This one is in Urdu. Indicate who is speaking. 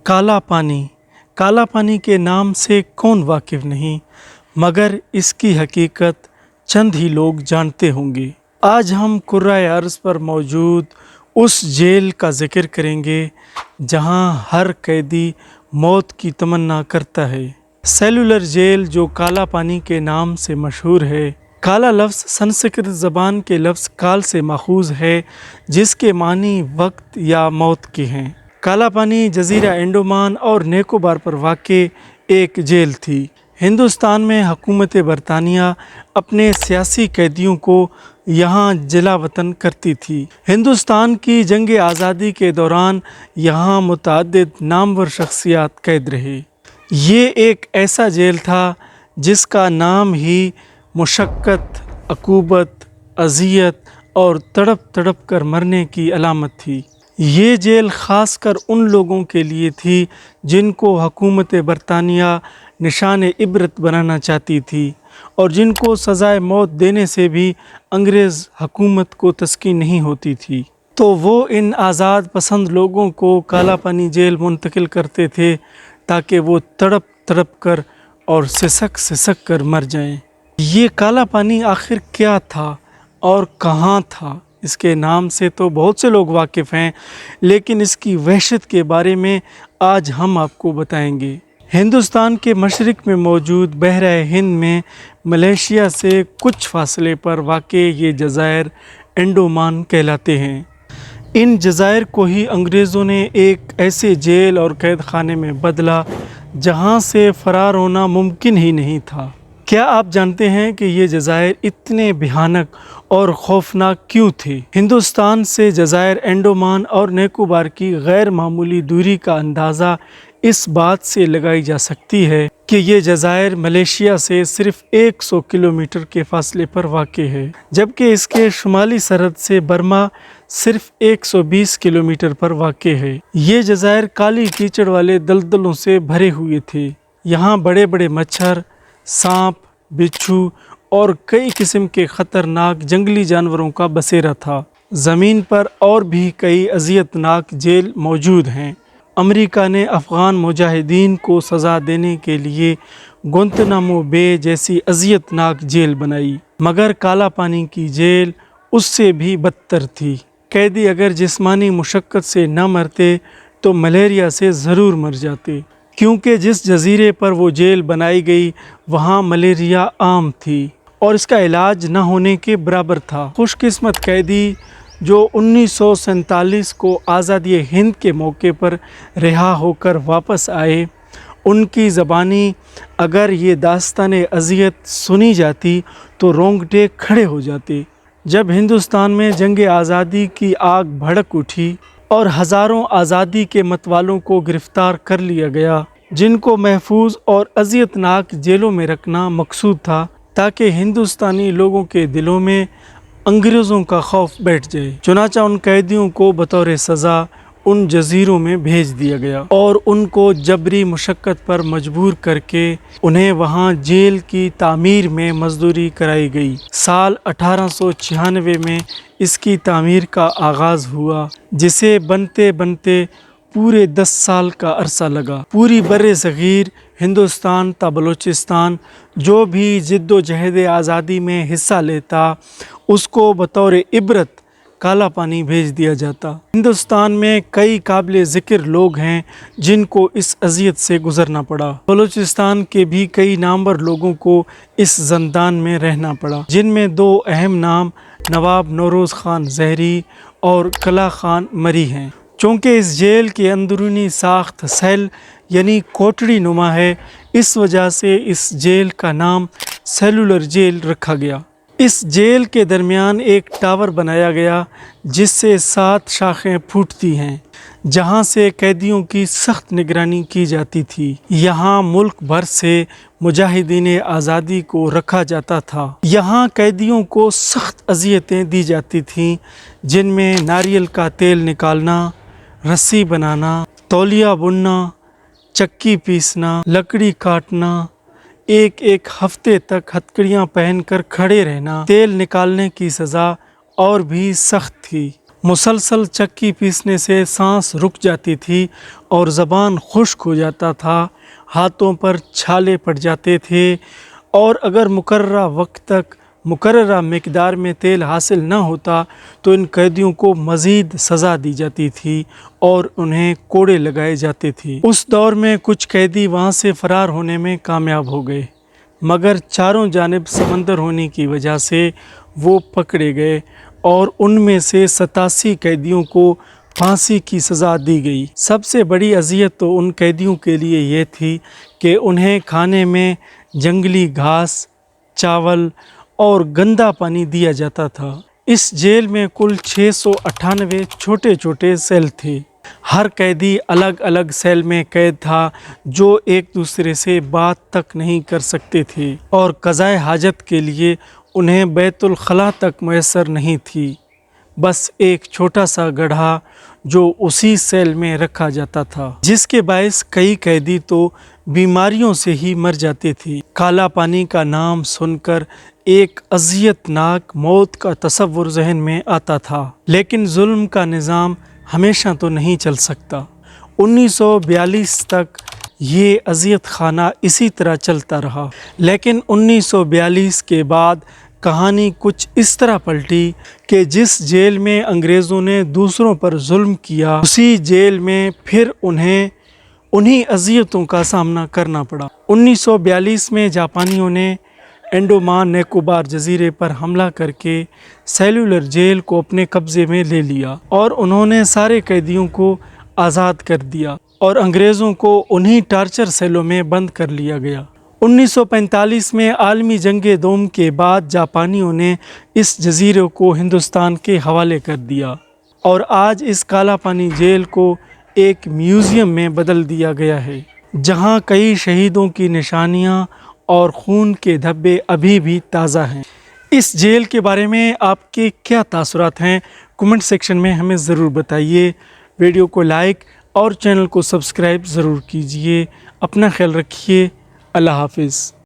Speaker 1: کالا پانی کے نام سے کون واقف نہیں، مگر اس کی حقیقت چند ہی لوگ جانتے ہوں گے۔ آج ہم کرۂ ارض پر موجود اس جیل کا ذکر کریں گے جہاں ہر قیدی موت کی تمنا کرتا ہے۔ سیلولر جیل جو کالا پانی کے نام سے مشہور ہے۔ کالا لفظ سنسکرت زبان کے لفظ کال سے ماخوذ ہے جس کے معنی وقت یا موت کے ہیں۔ کالا پانی جزیرہ انڈمان اور نیکوبار پر واقع ایک جیل تھی۔ ہندوستان میں حکومت برطانیہ اپنے سیاسی قیدیوں کو یہاں جلا وطن کرتی تھی۔ ہندوستان کی جنگ آزادی کے دوران یہاں متعدد نامور شخصیات قید رہے۔ یہ ایک ایسا جیل تھا جس کا نام ہی مشقت، عقوبت، اذیت اور تڑپ تڑپ کر مرنے کی علامت تھی۔ یہ جیل خاص کر ان لوگوں کے لیے تھی جن کو حکومت برطانیہ نشان عبرت بنانا چاہتی تھی اور جن کو سزائے موت دینے سے بھی انگریز حکومت کو تسکین نہیں ہوتی تھی، تو وہ ان آزاد پسند لوگوں کو کالا پانی جیل منتقل کرتے تھے تاکہ وہ تڑپ تڑپ کر اور سسک سسک کر مر جائیں۔ یہ کالا پانی آخر کیا تھا اور کہاں تھا؟ اس کے نام سے تو بہت سے لوگ واقف ہیں، لیکن اس کی وحشت کے بارے میں آج ہم آپ کو بتائیں گے۔ ہندوستان کے مشرق میں موجود بحیرہ ہند میں ملیشیا سے کچھ فاصلے پر واقع یہ جزائر انڈمان کہلاتے ہیں۔ ان جزائر کو ہی انگریزوں نے ایک ایسے جیل اور قید خانے میں بدلا جہاں سے فرار ہونا ممکن ہی نہیں تھا۔ کیا آپ جانتے ہیں کہ یہ جزائر اتنے بھیانک اور خوفناک کیوں تھے؟ ہندوستان سے جزائر انڈمان اور نیکوبار کی غیر معمولی دوری کا اندازہ اس بات سے لگائی جا سکتی ہے کہ یہ جزائر ملیشیا سے صرف 100 کلومیٹر کے فاصلے پر واقع ہے، جبکہ اس کے شمالی سرحد سے برما صرف 120 کلومیٹر پر واقع ہے۔ یہ جزائر کالی کیچڑ والے دلدلوں سے بھرے ہوئے تھے۔ یہاں بڑے بڑے مچھر، سانپ، بچھو اور کئی قسم کے خطرناک جنگلی جانوروں کا بسیرا تھا۔ زمین پر اور بھی کئی اذیت ناک جیل موجود ہیں۔ امریکہ نے افغان مجاہدین کو سزا دینے کے لیے گوانتانامو بے جیسی اذیت ناک جیل بنائی، مگر کالا پانی کی جیل اس سے بھی بدتر تھی۔ قیدی اگر جسمانی مشقت سے نہ مرتے تو ملیریا سے ضرور مر جاتے، کیونکہ جس جزیرے پر وہ جیل بنائی گئی وہاں ملیریا عام تھی اور اس کا علاج نہ ہونے کے برابر تھا۔ خوش قسمت قیدی جو 1947 کو آزادی ہند کے موقع پر رہا ہو کر واپس آئے، ان کی زبانی اگر یہ داستان اذیت سنی جاتی تو رونگٹے کھڑے ہو جاتے۔ جب ہندوستان میں جنگ آزادی کی آگ بھڑک اٹھی اور ہزاروں آزادی کے متوالوں کو گرفتار کر لیا گیا، جن کو محفوظ اور اذیت ناک جیلوں میں رکھنا مقصود تھا تاکہ ہندوستانی لوگوں کے دلوں میں انگریزوں کا خوف بیٹھ جائے، چنانچہ ان قیدیوں کو بطور سزا ان جزیروں میں بھیج دیا گیا اور ان کو جبری مشقت پر مجبور کر کے انہیں وہاں جیل کی تعمیر میں مزدوری کرائی گئی۔ سال 1896 میں اس کی تعمیر کا آغاز ہوا، جسے بنتے بنتے پورے 10 سال کا عرصہ لگا۔ پوری بر صغیر ہندوستان تا بلوچستان جو بھی جد و جہد آزادی میں حصہ لیتا، اس کو بطور عبرت کالا پانی بھیج دیا جاتا۔ ہندوستان میں کئی قابل ذکر لوگ ہیں جن کو اس اذیت سے گزرنا پڑا۔ بلوچستان کے بھی کئی نامور لوگوں کو اس زندان میں رہنا پڑا، جن میں 2 اہم نام نواب نوروز خان زہری اور کلا خان مری ہیں۔ چونکہ اس جیل کی اندرونی ساخت سیل یعنی کوٹڑی نما ہے، اس وجہ سے اس جیل کا نام سیلولر جیل رکھا گیا۔ اس جیل کے درمیان ایک ٹاور بنایا گیا جس سے 7 شاخیں پھوٹتی ہیں، جہاں سے قیدیوں کی سخت نگرانی کی جاتی تھی۔ یہاں ملک بھر سے مجاہدین آزادی کو رکھا جاتا تھا۔ یہاں قیدیوں کو سخت اذیتیں دی جاتی تھیں، جن میں ناریل کا تیل نکالنا، رسی بنانا، تولیہ بننا، چکی پیسنا، لکڑی کاٹنا، ایک ہفتے تک ہتکڑیاں پہن کر کھڑے رہنا، تیل نکالنے کی سزا اور بھی سخت تھی۔ مسلسل چکی پیسنے سے سانس رک جاتی تھی اور زبان خشک ہو جاتا تھا، ہاتھوں پر چھالے پڑ جاتے تھے، اور اگر مقررہ وقت تک مقررہ مقدار میں تیل حاصل نہ ہوتا تو ان قیدیوں کو مزید سزا دی جاتی تھی اور انہیں کوڑے لگائے جاتے تھے۔ اس دور میں کچھ قیدی وہاں سے فرار ہونے میں کامیاب ہو گئے، مگر چاروں جانب سمندر ہونے کی وجہ سے وہ پکڑے گئے اور ان میں سے 87 قیدیوں کو پھانسی کی سزا دی گئی۔ سب سے بڑی اذیت تو ان قیدیوں کے لیے یہ تھی کہ انہیں کھانے میں جنگلی گھاس، چاول اور گندا پانی دیا جاتا تھا۔ اس جیل میں کل 698 چھوٹے چھوٹے سیل تھے۔ ہر قیدی الگ الگ سیل میں قید تھا جو ایک دوسرے سے بات تک نہیں کر سکتے تھے، اور قضائے حاجت کے لیے انہیں بیت الخلاء تک میسر نہیں تھی، بس ایک چھوٹا سا گڑھا جو اسی سیل میں رکھا جاتا تھا، جس کے باعث کئی قیدی تو بیماریوں سے ہی مر جاتے تھے۔ کالا پانی کا نام سن کر ایک اذیت ناک موت کا تصور ذہن میں آتا تھا، لیکن ظلم کا نظام ہمیشہ تو نہیں چل سکتا۔ 1942 تک یہ اذیت خانہ اسی طرح چلتا رہا، لیکن 1942 کے بعد کہانی کچھ اس طرح پلٹی کہ جس جیل میں انگریزوں نے دوسروں پر ظلم کیا، اسی جیل میں پھر انہی اذیتوں کا سامنا کرنا پڑا۔ 1942 میں جاپانیوں نے انڈومان نکوبار جزیرے پر حملہ کر کے سیلولر جیل کو اپنے قبضے میں لے لیا اور انہوں نے سارے قیدیوں کو آزاد کر دیا اور انگریزوں کو انہی ٹارچر سیلوں میں بند کر لیا گیا۔ 1945 میں عالمی جنگ دوم کے بعد جاپانیوں نے اس جزیرے کو ہندوستان کے حوالے کر دیا اور آج اس کالا پانی جیل کو ایک میوزیم میں بدل دیا گیا ہے، جہاں کئی شہیدوں کی نشانیاں اور خون کے دھبے ابھی بھی تازہ ہیں۔ اس جیل کے بارے میں آپ کے کیا تاثرات ہیں؟ کمنٹ سیکشن میں ہمیں ضرور بتائیے۔ ویڈیو کو لائک اور چینل کو سبسکرائب ضرور کیجیے۔ اپنا خیال رکھیے۔ اللہ حافظ۔